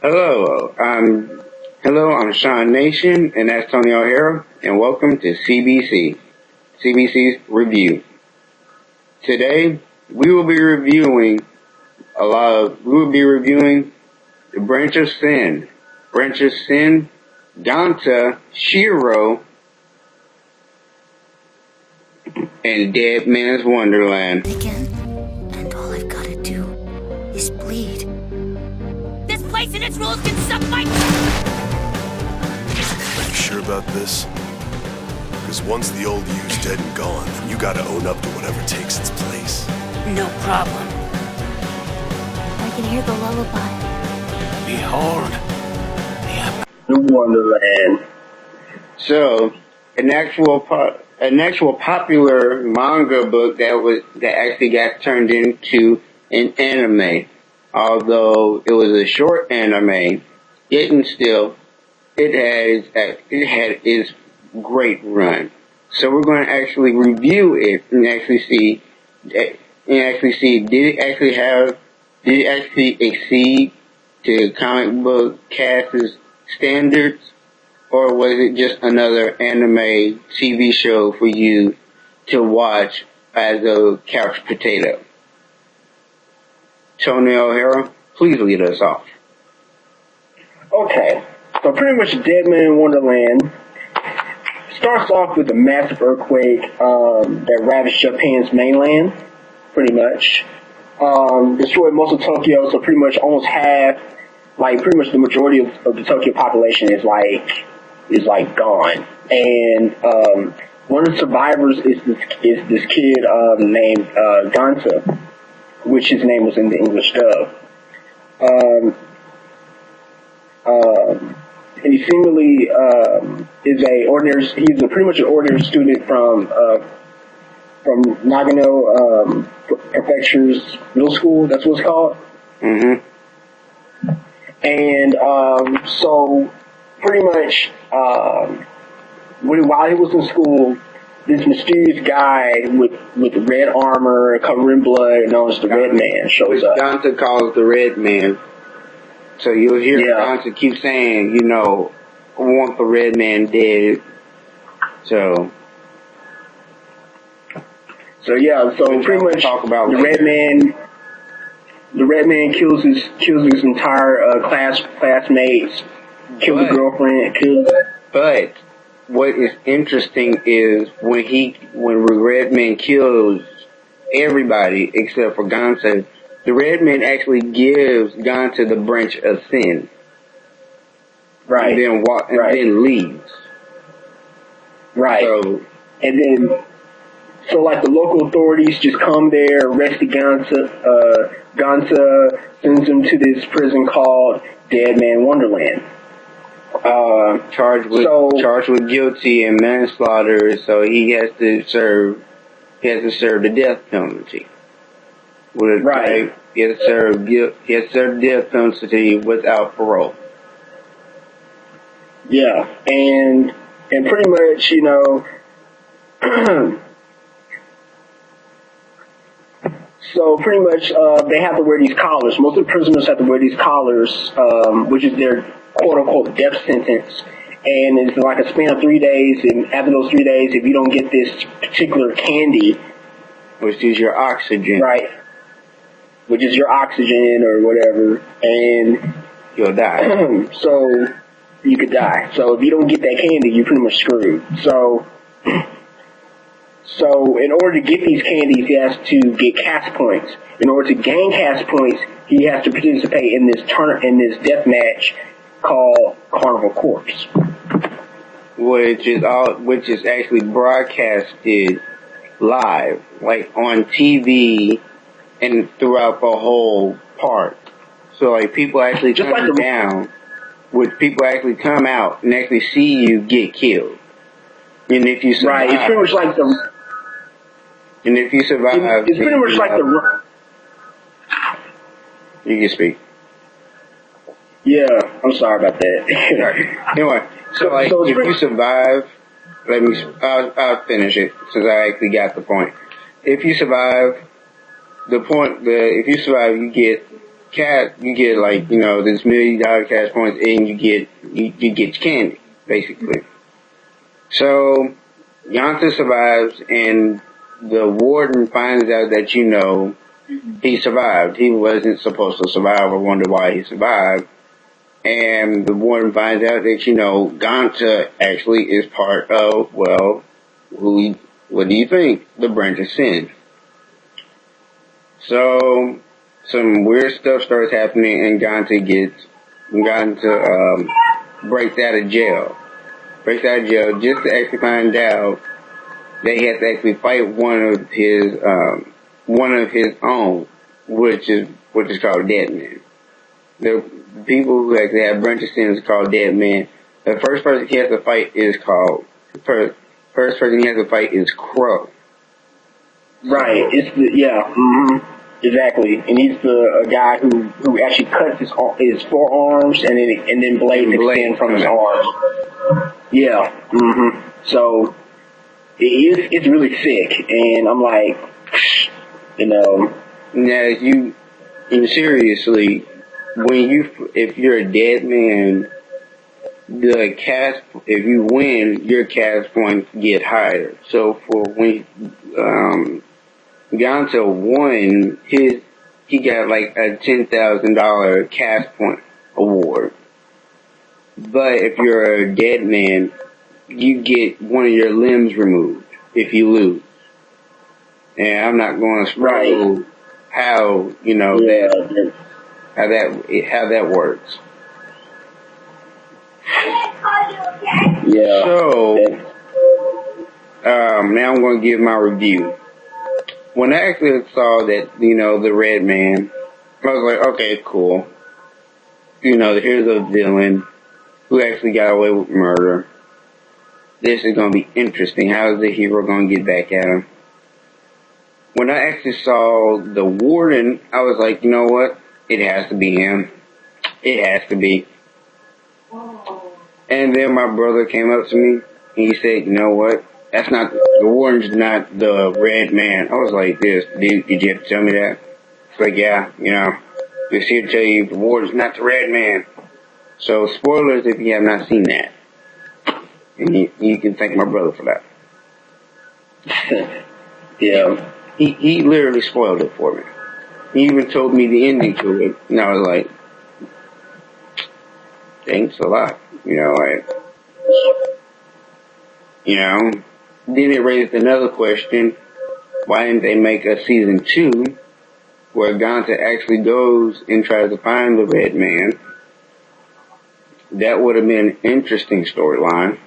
Hello, I'm Sean Nation, and that's Tony O'Hara, and welcome to CBC's Review. Today, we will be reviewing The Branch of Sin, Danta, Shiro, and Dead Man's Wonderland. Again, and all I've gotta do is bleed. This place and its rules can suck my... You sure about this? Because once the old you's dead and gone, then you gotta own up to whatever takes its place. No problem. I can hear the lullaby. Behold, The Wonderland. So, an actual popular manga book that actually got turned into an anime. Although it was a short anime, yet and still, it had its great run. So we're going to actually review it and actually see did it actually exceed to comic book cast's standards, or was it just another anime TV show for you to watch as a couch potato? Tony O'Hara, please lead us off. Okay, so pretty much Dead Man Wonderland starts off with a massive earthquake that ravaged Japan's mainland, pretty much. Destroyed most of Tokyo, so pretty much almost half, pretty much the majority of the Tokyo population is gone. And one of the survivors is this kid named Ganta, which his name was in the English dub. And he seemingly he's pretty much an ordinary student from Nagano Prefecture's middle school. That's what it's called. Mm-hmm. And so pretty much while he was in school, this mysterious guy with red armor covered in blood, known as the Red Man, shows up. Dante calls the Red Man. So you'll hear Dante keep saying, I want the Red Man dead. So pretty much talk about the Red Man kills his entire classmates, kills the girlfriend, But what is interesting is when Red Man kills everybody except for Ganta, the Red Man actually gives Ganta the Branch of Sin. Right. And then leaves. Right. So the local authorities just come there, arrest Ganta. Ganta sends him to this prison called Dead Man Wonderland. Charged with guilty and manslaughter, so he has to serve the death penalty. Right. He has to serve the death penalty without parole. Yeah, and pretty much, so pretty much they have to wear these collars. Most of the prisoners have to wear these collars, which is their quote-unquote death sentence. And it's like a span of 3 days, and after those 3 days, if you don't get this particular candy, which is your oxygen. Right. Which is your oxygen or whatever, and you'll die. So you could die. So if you don't get that candy, you're pretty much screwed. So in order to get these candies, he has to get cast points. In order to gain cast points, he has to participate in this death match called Carnival Corpse, which is actually broadcasted live, on TV and throughout the whole park. So people actually come out and actually see you get killed. And if you survive, right, it's pretty much like the. And if you survive, it's pretty much like the. You can speak. Yeah, I'm sorry about that. Anyway, so if you survive, I'll finish it since I actually got the point. If you survive, you get you get like, this $1 million cash points and you get candy, basically. So, Yanta survives and the warden finds out that, he survived. He wasn't supposed to survive or wonder why he survived. And the warden finds out that, Ganta actually is part of, what do you think? The branch of sin. So, some weird stuff starts happening and Ganta breaks out of jail. Breaks out of jail just to actually find out that he has to actually fight one of his own, which is called Dead Man. The people who actually have branch of sin is called Dead Man. The first person he has to fight is Crow. Right. It's exactly. And he's the guy who actually cuts his forearms and then blades extend from his arms. Yeah. So it's really sick, and I'm like, Now, seriously, if you're a dead man, if you win, your cast points get higher. So for when Ganta won, he got like a $10,000 cast point award. But if you're a dead man, you get one of your limbs removed if you lose. And I'm not going to spoil how that works. Yeah. So now I'm going to give my review. When I actually saw that the Red Man, I was like, okay, cool. Here's a villain who actually got away with murder. This is going to be interesting. How is the hero going to get back at him? When I actually saw the warden, I was like, you know what? It has to be him. It has to be. And then my brother came up to me and he said, you know what? The warden's not the Red Man. I was like, did you have to tell me that? It's like, yeah, just here to tell you the warden's not the Red Man. So spoilers if you have not seen that. And you can thank my brother for that. Yeah. He literally spoiled it for me. He even told me the ending to it. And I was like, thanks a lot. Then it raised another question. Why didn't they make a season 2 where Ganta actually goes and tries to find the Red Man? That would have been an interesting storyline.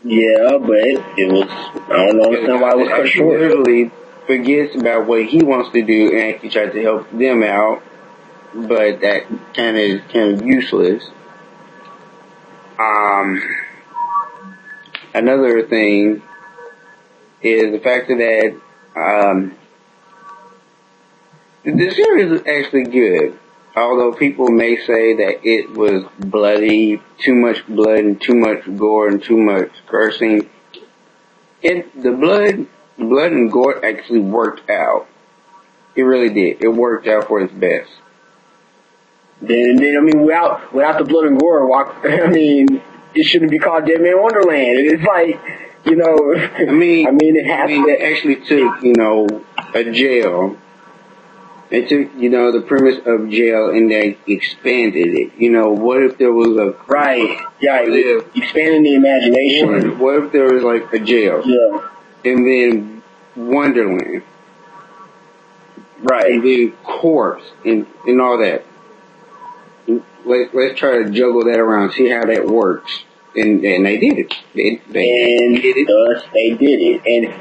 Yeah, but it was, I don't understand why it was cut short. Literally forgets about what he wants to do and actually tries to help them out, but that kind of useless. Another thing is the fact that the series is actually good. Although people may say that it was bloody, too much blood and too much gore and too much cursing, the blood and gore actually worked out. It really did. It worked out for its best. Then I mean, without the blood and gore, it shouldn't be called Dead Man Wonderland. It's like, it has to. They actually took, a jail. They took, the premise of jail and they expanded it. What if there was expanding the imagination. What if there was like a jail? Yeah. And then Wonderland. Right. And then corpse and all that. Let's try to juggle that around, see how that works. And they did it. They did it.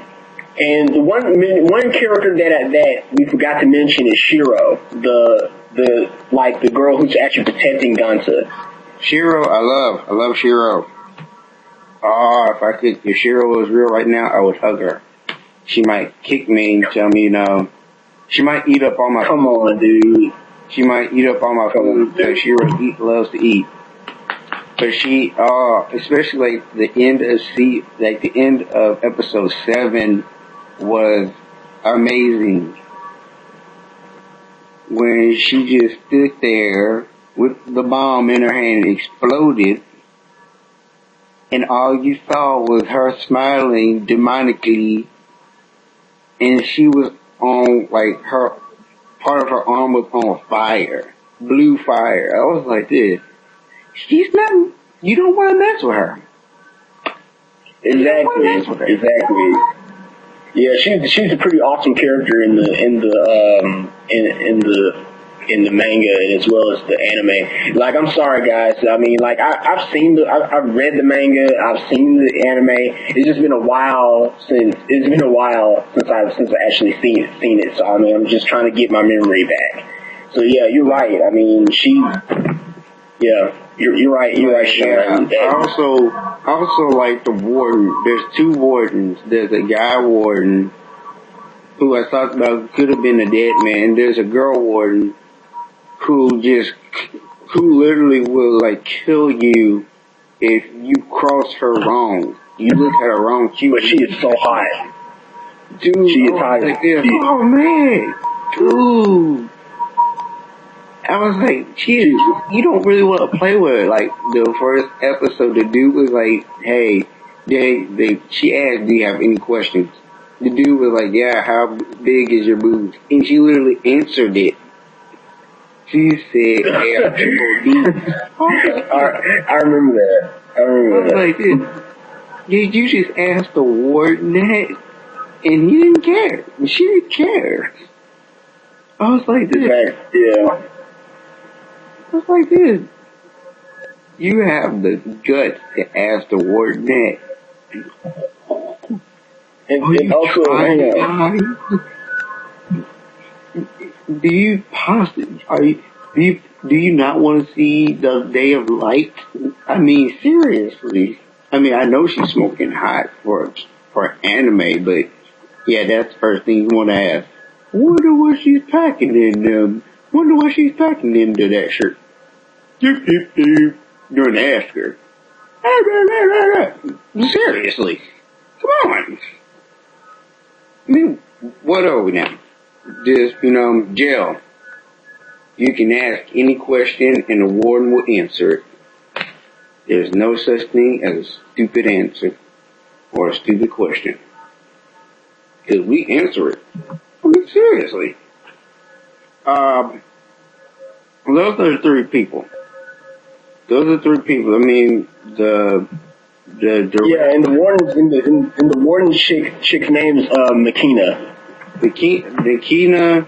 And the one character that we forgot to mention is Shiro, the girl who's actually protecting Ganta. Shiro, I love Shiro. Oh, if Shiro was real right now, I would hug her. She might kick me and tell me, she might eat up all my food. Come on, dude. She might eat up all my food because Shiro loves to eat. But she, especially like the end of episode 7 was amazing. when she just stood there with the bomb in her hand and exploded, and all you saw was her smiling demonically, and she was on, like, her, part of her arm was on fire. Blue fire. I was like this. She's not, you don't want to mess with her. Exactly. Yeah, she's a pretty awesome character in the manga as well as the anime. Like, I'm sorry guys, I mean, like, I've read the manga, I've seen the anime. It's just been a while since I've actually seen it. So I mean, I'm just trying to get my memory back. So yeah, you're right. I mean, you're right, Sean. Yeah. I also like the warden. There's two wardens. There's a guy warden who I talked about could have been a dead man. There's a girl warden who literally will, like, kill you if you cross her wrong. You look at her wrong. She is so hot. Dude, she is hot. Like this. Oh man, dude. I was like, you don't really want to play with her. Like, the first episode, the dude was like, hey, she asked, do you have any questions? The dude was like, yeah, how big is your boobs? And she literally answered it. She said, yeah, I remember that. I was like, did you just ask the warden that? And he didn't care. She didn't care. I was like, this. Yeah. I was like, dude, you have the guts to ask the warden that. And also, do you not want to see the day of light? I mean, seriously. I mean, I know she's smoking hot for anime, but yeah, that's the first thing you want to ask. Wonder what she's packing in them. Wonder what she's packing into that shirt. You're going to ask her. Seriously. Come on. I mean, what are we now? Just, jail. You can ask any question and the warden will answer it. There's no such thing as a stupid answer or a stupid question. Because we answer it. I mean, seriously. Those are three people. I mean, the yeah, and the warden chick's name is Makina. Makina,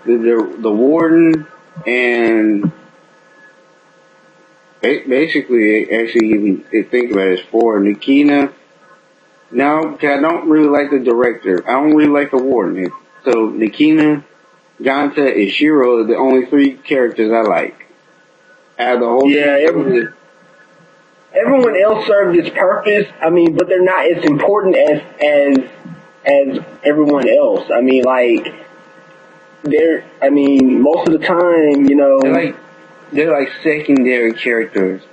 the warden, and basically, actually, you can think about it, it's four. Makina. No, I don't really like the director. I don't really like the warden. So Makina, Ganta, and Shiro are the only three characters I like. Out of the whole everyone else served its purpose. I mean, but they're not as important as everyone else. I mean, like, most of the time, they're like secondary characters,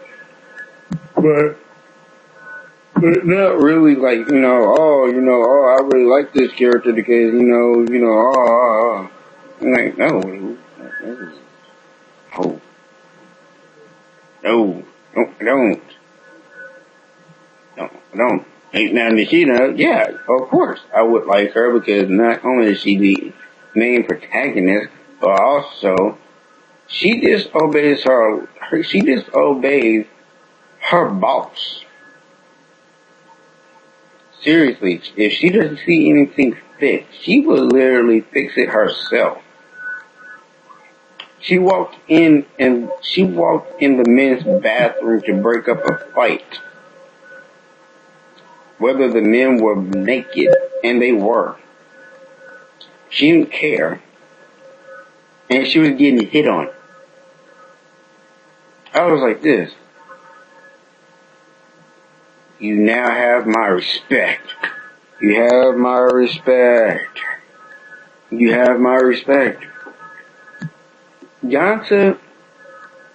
but not really like, I really like this character because, I'm like, no, don't. Now, Nikita, yeah, of course, I would like her because not only is she the main protagonist, but also she disobeys her boss. Seriously, if she doesn't see anything fit, she will literally fix it herself. She walked in the men's bathroom to break up a fight. Whether the men were naked, and they were. She didn't care. And she was getting hit on. I was like this. You now have my respect. You have my respect. You have my respect.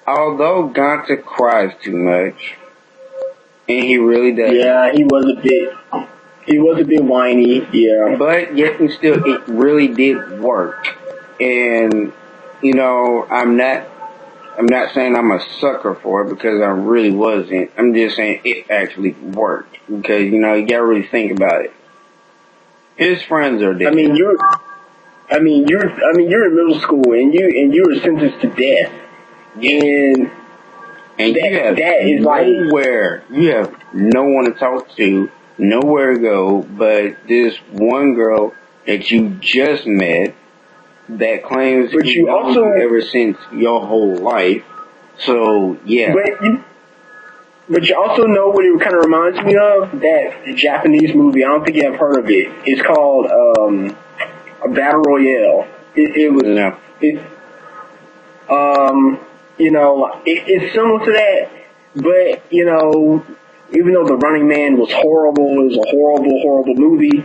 Although Ganta cries too much, and he really does. Yeah, he was a bit whiny, yeah. But yet and still, it really did work. And I'm not saying I'm a sucker for it because I really wasn't. I'm just saying it actually worked because, you gotta really think about it. His friends are dead. You're in middle school and you were sentenced to death. And you have no one to talk to, nowhere to go, but this one girl that you just met that claims you also ever since your whole life. So yeah. But you also know what it kind of reminds me of? That Japanese movie. I don't think you have heard of it. It's called a Battle Royale. It's similar to that, but even though The Running Man was horrible, it was a horrible, horrible movie,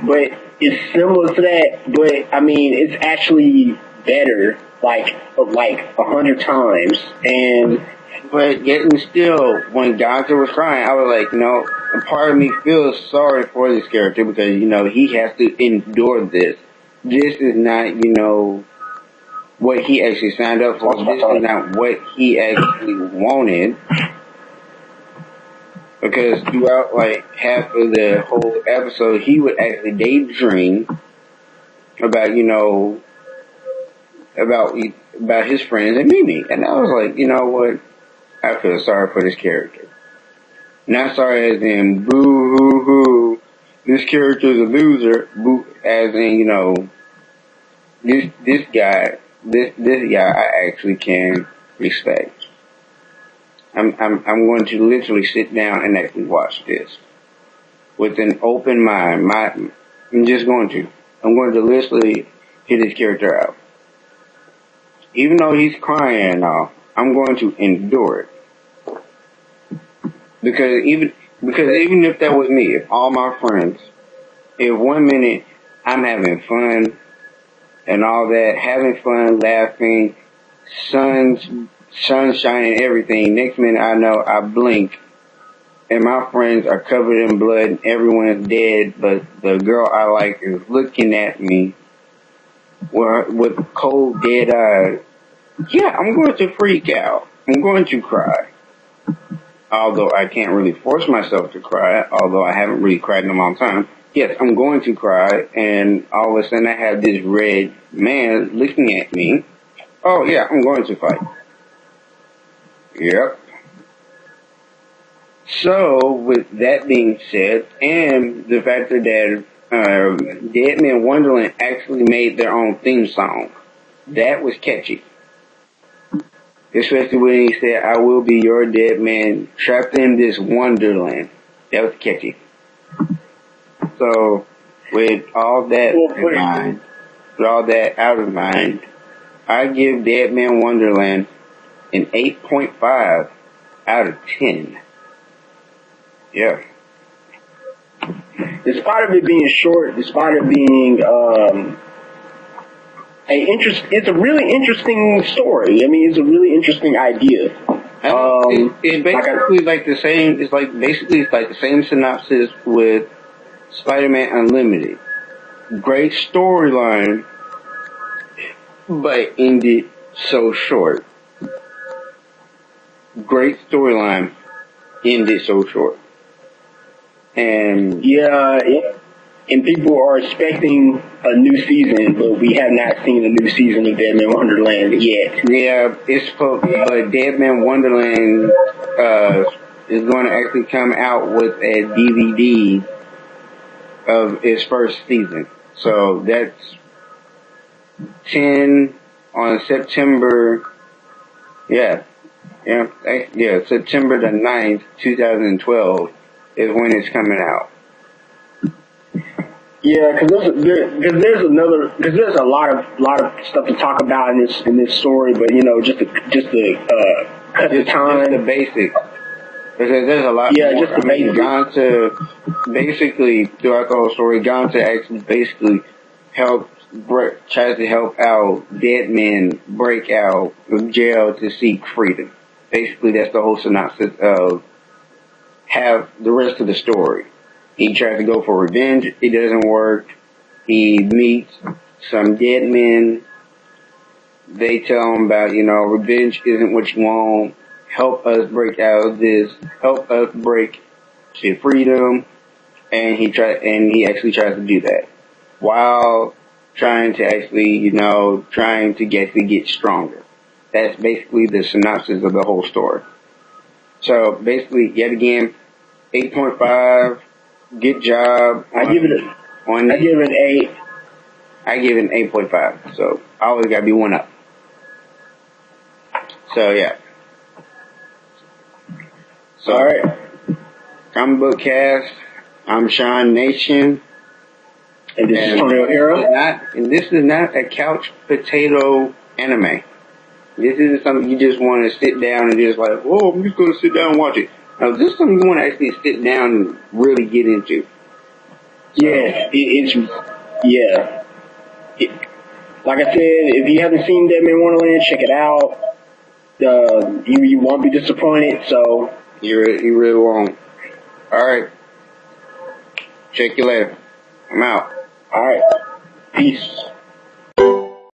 but it's similar to that, but I mean, it's actually better, like 100 times, But yet and still, when Gonzo was crying, I was like, a part of me feels sorry for this character because, he has to endure this. This is not, what he actually signed up for. This is not what he actually wanted. Because throughout, half of the whole episode, he would actually daydream about, about his friends and Mimi. And I was like, you know what? I feel sorry for this character. Not sorry as in boo hoo hoo. This character is a loser. Boo, as in, this guy I actually can respect. I'm going to literally sit down and actually watch this with an open mind. I'm going to literally hit his character out. Even though he's crying and all, I'm going to endure it. Because even if that was me, if all my friends, if 1 minute I'm having fun and all that, having fun, laughing, sunshine, everything, next minute I know I blink and my friends are covered in blood and everyone is dead, but the girl I like is looking at me with cold, dead eyes. Yeah, I'm going to freak out. I'm going to cry. Although I can't really force myself to cry, although I haven't really cried in a long time. Yes, I'm going to cry, and all of a sudden I have this red man looking at me. Oh yeah, I'm going to fight. Yep. So, with that being said, and the fact that Dead Man Wonderland actually made their own theme song, that was catchy. Especially when he said, I will be your dead man, trapped in this wonderland. That was catchy. So, with all that in mind, with all that out of mind, I give Dead Man Wonderland an 8.5 out of 10. Yeah. Despite of it being short, despite it being it's a really interesting story. I mean, it's a really interesting idea. It's basically the same. It's like the same synopsis with Spider-Man Unlimited. Great storyline, but ended so short. Great storyline, ended so short. And yeah, and people are expecting a new season, but we have not seen a new season of Dead Man Wonderland yet. Yeah, but Dead Man Wonderland is going to actually come out with a DVD of its first season. So that's 10 on September. September the 9th, 2012 is when it's coming out. Yeah, because there's a lot of stuff to talk about in this story, but just to cut the time, just the basics. Because there's a lot. Yeah, more. just the basics. Gonta basically throughout the whole story, Gonta actually basically tries to help out dead men break out of jail to seek freedom. Basically, that's the whole synopsis of the rest of the story. He tries to go for revenge. It doesn't work. He meets some dead men they tell him about, revenge isn't what you want. Help us break out of this. Help us break to freedom. And he actually tries to do that while trying to actually, trying to actually get stronger. That's basically the synopsis of the whole story. So basically, yet again, 8.5. Good job. I give it an 8. I give it an 8.5. So I always gotta be one up. So yeah. So Alright. comic book cast. I'm Sean Nation. And this is Tony O'Hara. This is not a couch potato anime. This isn't something you just want to sit down and just like, oh, I'm just going to sit down and watch it. Now, this is something you want to actually sit down and really get into. So, like I said, if you haven't seen Deadman Wonderland, check it out. You won't be disappointed, so. You really won't. Alright. Check you later. I'm out. Alright. Peace.